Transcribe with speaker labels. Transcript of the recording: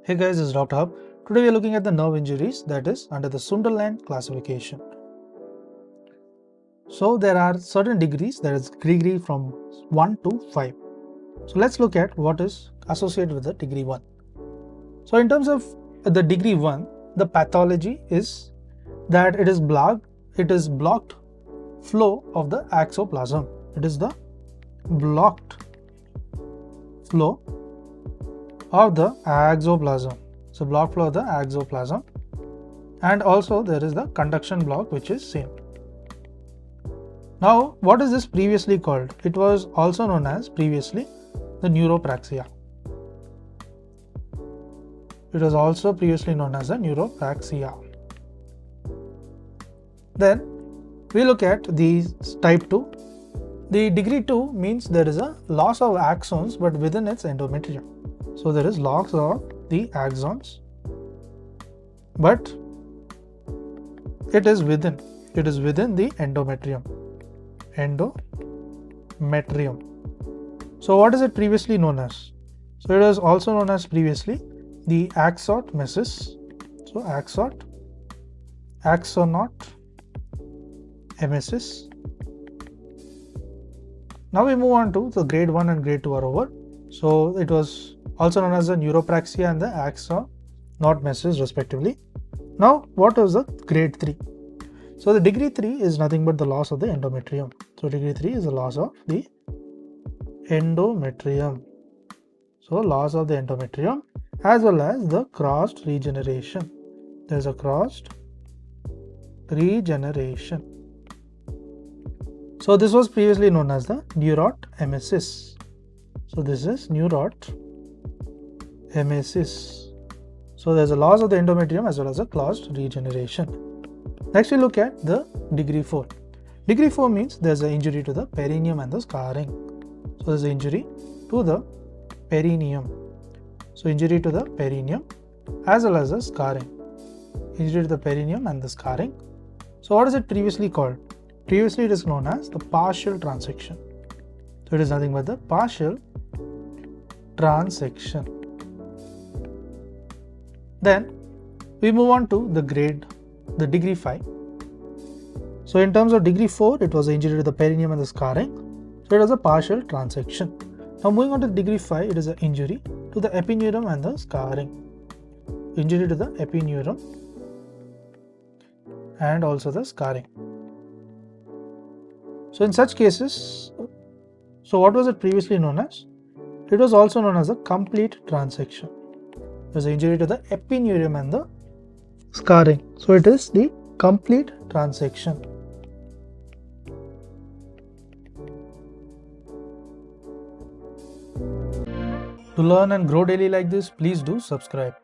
Speaker 1: Hey guys, this is Dr. Hub. Today we are looking at the nerve injuries that is under the Sunderland classification. So there are certain degrees, there is degree from 1 to 5. So let's look at what is associated with the degree 1. So in terms of the degree 1, the pathology is that it is blocked flow of the axoplasm. It is the blocked flow of the axoplasm. So block flow of the axoplasm, and also there is the conduction block which is same. Now what is this previously called? It was also known as previously the neuropraxia. It was also previously known as the neuropraxia. Then we look at the type 2. The degree 2 means there is a loss of axons but within its endometrium. So there is loss of the axons, but it is within the endometrium. So what is it previously known as? So it was also known as previously the axonomesis. So axonomesis. Now we move on to the grade 1 and grade 2 are over. So it was also known as the neuropraxia and the axonomesis respectively. Now what was the grade 3? So the degree 3 is nothing but the loss of the endometrium. So degree 3 is the loss of the endometrium. So loss of the endometrium as well as the crossed regeneration. There is a crossed regeneration. So this was previously known as the neurotemesis. So this is neurotemesis. So there's a loss of the endometrium as well as a crossed regeneration. Next we look at the degree 4. Degree 4 means there's an injury to the perineum and the scarring. So there's an injury to the perineum. So injury to the perineum as well as the scarring. Injury to the perineum and the scarring. So what is it previously called? Previously it is known as the partial transection. So it is nothing but the partial transection. Then we move on to the degree 5. So in terms of degree 4, it was an injury to the perineum and the scarring. So it was a partial transection. Now moving on to degree 5, it is an injury to the epineurium and the scarring. Injury to the epineurium and also the scarring. So in such cases, so what was it previously known as? It was also known as a complete transection. There is an injury to the epineurium and the scarring. So it is the complete transection. To learn and grow daily like this, please do subscribe.